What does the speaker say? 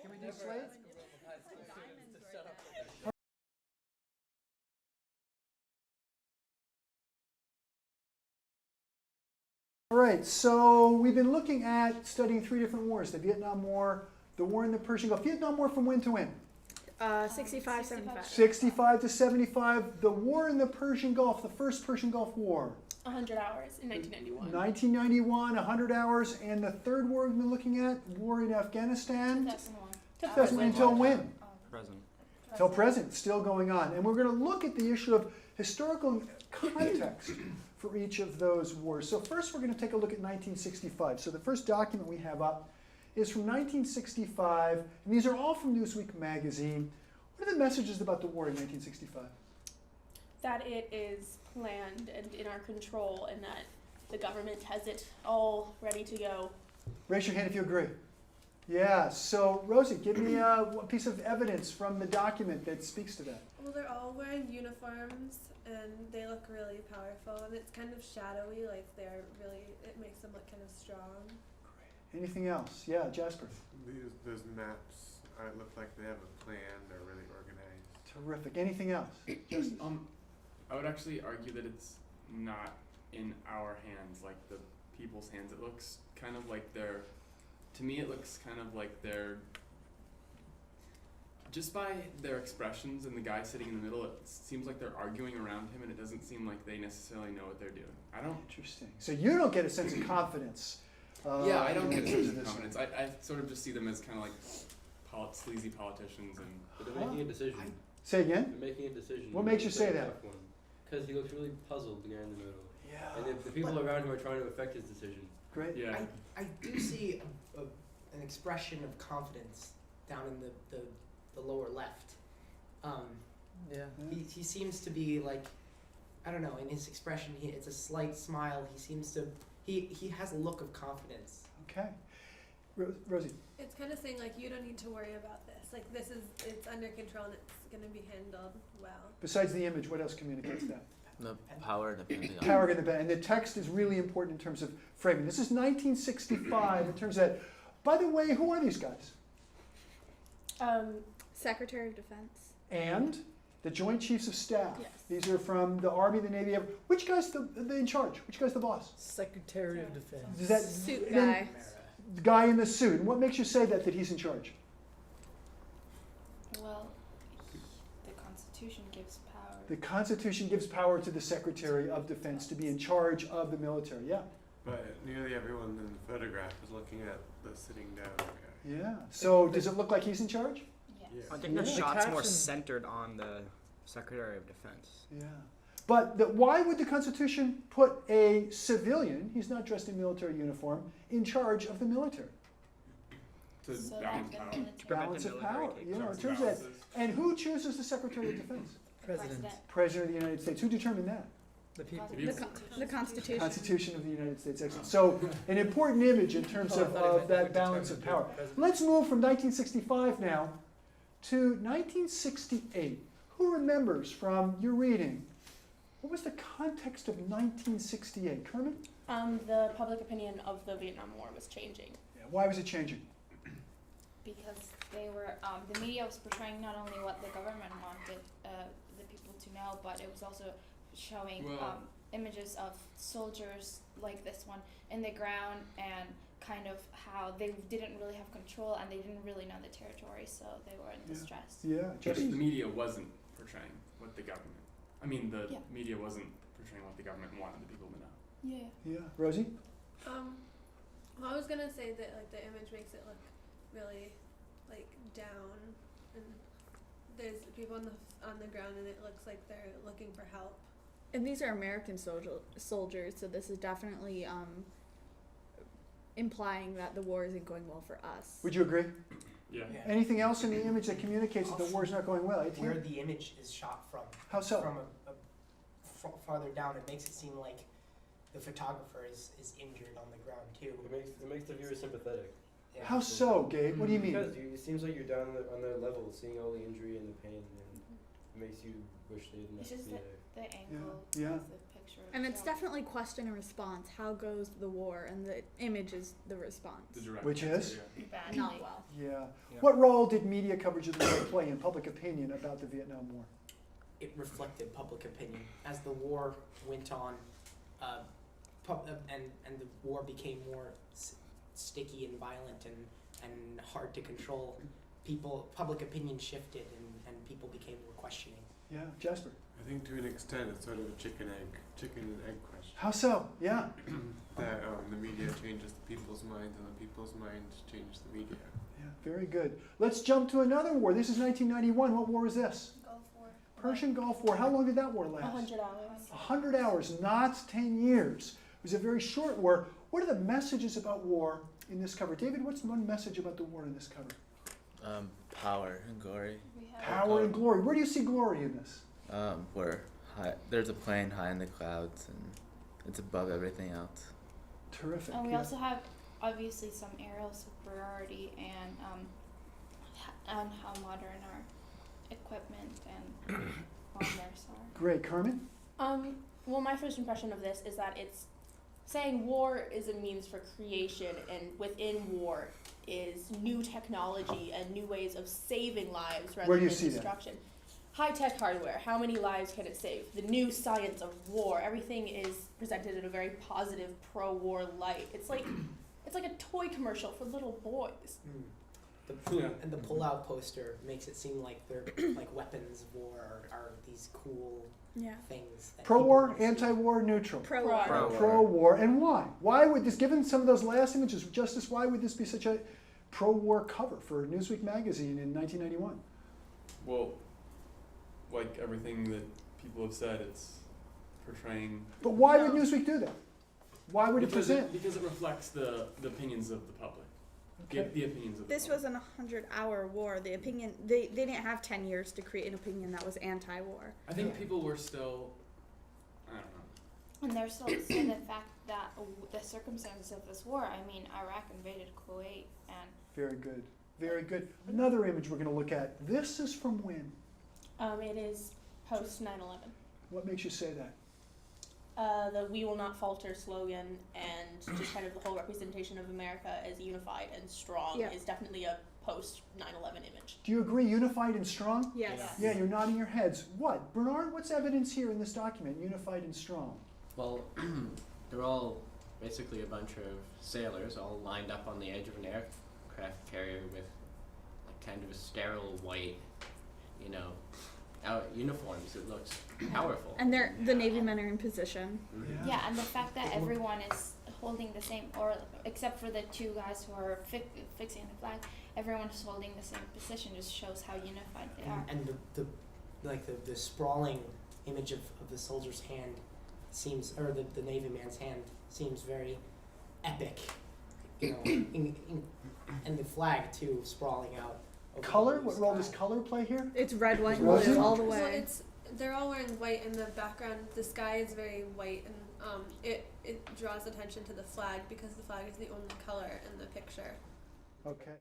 Can we do Slate? All right, so we've been looking at studying 3 different wars: the Vietnam War, the war in the Persian Gulf. Vietnam War from when to when? 65, 75. 65 to 75. The war in the Persian Gulf, the first Persian Gulf War. 100 hours in 1991. 1991, 100 hours. And the third war we've been looking at, war in Afghanistan. 2001. 2001 until when? Present. Till present, still going on. And we're going to look at the issue of historical context for each of those wars. So first we're going to take a look at 1965. So the first document we have up is from 1965, and these are all from Newsweek magazine. What are the messages about the war in 1965? That it is planned and in our control, and that the government has it all ready to go. Raise your hand if you agree. Yeah, so Rosie, give me a piece of evidence from the document that speaks to that. Well, they're all wearing uniforms, and they look really powerful, and it's kind of shadowy, like they're really, it makes them look kind of strong. Great. Anything else? Yeah, Jasper. Those maps look like they have a plan. They're really organized. Terrific. Anything else? Justin? I would actually argue that it's not in our hands, like the people's hands. It looks kind of like they're, to me it looks kind of like they're, just by their expressions and the guy sitting in the middle, it seems like they're arguing around him, and it doesn't seem like they necessarily know what they're doing. I don't. Interesting. So you don't get a sense of confidence. Yeah, I don't get a sense of confidence. I sort of just see them as kind of like sleazy politicians, and but they're making a decision. Say again? They're making a decision. What makes you say that? Because he looks really puzzled, the guy in the middle. Yeah. And the people around him are trying to affect his decision. Great. Yeah. I do see an expression of confidence down in the lower left. He seems to be like, I don't know, in his expression, it's a slight smile. He seems to, he has a look of confidence. Okay. Rosie? It's kind of saying, like, you don't need to worry about this. Like, it's under control, and it's going to be handled well. Besides the image, what else communicates that? The power depending on. Power in the and the text is really important in terms of framing. This is 1965 in terms of that. By the way, who are these guys? Secretary of Defense. And the Joint Chiefs of Staff. Yes. These are from the Army, the Navy. Which guy's the in charge? Which guy's the boss? Secretary of Defense. Is that Suit then, guy. the guy in the suit. And what makes you say that he's in charge? Well, the Constitution gives power. The Constitution gives power to the Secretary of Defense to be in charge of the military. Yeah. But nearly everyone in the photograph is looking at the sitting down guy. Yeah. So does it look like he's in charge? Yes. Yeah. I think the Yeah. shot's The more caption- centered on the Secretary of Defense. Yeah. But why would the Constitution put a civilian, he's not dressed in military uniform, in charge of the military? To So balance that power. the military- To prevent Balance the of military power. taking You know, in over terms of that. balances. And who chooses the Secretary of Defense? President. President of the United States. Who determined that? The people. The Constitution. Constitution of the United States. Excellent. So an important image in terms Oh, I of, thought he meant that who balance of determined power. the president. Let's move from 1965 now to 1968. Who remembers from your reading? What was the context of 1968? Kermit? The public opinion of the Vietnam War was changing. Yeah, why was it changing? Because they were, the media was portraying not only what the government wanted the people to know, but it was also showing Well- images of soldiers like this one in the ground, and kind of how they didn't really have control and they didn't really know the territory, so they were in distress. Yeah, The Justin. media wasn't portraying what the government. I mean, the Yeah. media wasn't portraying what the government wanted the people to know. Yeah. Yeah, Rosie? Well, I was going to say that, like, the image makes it look really, like, down, and there's people on the ground, and it looks like they're looking for help. And these are American soldiers, so this is definitely implying that the war isn't going well for us. Would you agree? Yeah. Anything else in the image that communicates that the war's not going well? Where 18? the image is shot from. How so? From farther down, it makes it seem like the photographer is injured on the ground too. It makes the viewer sympathetic. Yeah. How so, Gabe? What do you mean? Because it seems like you're down on their level, seeing all the injury and the pain, and it makes you wish they didn't It's have just to be that there. the angle Yeah. of the picture true. And it's so. definitely question and response. How goes the war? And the image is the response. The direct Which answer, is? yeah. Badly. Not well. Yeah. Yeah. What role did media coverage of the war play in public opinion about the Vietnam War? It reflected public opinion as the war went on, and the war became more sticky and violent and hard to control. Public opinion shifted, and people became more questioning. Yeah, Jasper. I think to an extent it's sort of a chicken and egg question. How so? Yeah. That the media changes the people's minds, and the people's minds change the media. Yeah, very good. Let's jump to another war. This is 1991. What war is this? Gulf War. Persian Gulf War. How long did that war last? 100 hours. 100 hours, not 10 years. It was a very short war. What are the messages about war in this cover? David, what's one message about the war in this cover? Power and glory. We have Power and glory. Where do you see glory in this? Where there's a plane high in the clouds and it's above everything else. Terrific. And we yeah. also have obviously some aerial superiority and how modern our equipment and bombers are. Great. Carmen? Well, my first impression of this is that it's saying war is a means for creation, and within war is new technology and new ways of saving lives rather Where do you than see that? destruction. High-tech hardware, how many lives can it save? The new science of war, everything is presented in a very positive pro-war light. It's like a toy commercial for little boys. And the pull-out poster makes it seem like they're like weapons of war are these cool Yeah. things. That Pro-war, people see. anti-war, neutral? Pro-war. Pro-war. And why? Why would this, given some of those last images, Justice, why would this be such a pro-war cover for Newsweek magazine in 1991? Well, like everything that people have said, it's portraying. But why would Newsweek do that? Why would it because present? because it reflects the opinions of the public. Okay. The opinions of the This public. was an 100-hour war. The opinion they didn't have 10 years to create an opinion that was anti-war. I think Yeah. people were still, I don't know. And there's also the fact that the circumstances of this war. I mean, Iraq invaded Kuwait, and Very good. Very good. Another image we're going to look at. This is from when? It is post 9/11. What makes you say that? The "We will not falter" slogan and just kind of the whole representation of America as unified and strong Yeah. is definitely a post 9/11 image. Do you agree, unified and strong? Yes. Yeah, you're nodding your heads. What? Bernard, what's evidence here in this document, unified and strong? Well, they're all basically a bunch of sailors all lined up on the edge of an aircraft carrier with like kind of a sterile white, uniforms. It looks powerful. And the Navy men are in position. yeah, and the fact that everyone is holding the same, or except for the two guys who are fixing the flag, everyone is holding the same position. Just shows how unified they are. And the sprawling image of the soldier's hand seems, or the Navy man's hand seems very epic. And the flag too, sprawling out. over Color? the blue What role does sky. color play here? It's red, white, and Was blue it? all the Well, way. they're all wearing white in the background. The sky is very white, and it draws attention to the flag because the flag is the only color in the picture. Okay.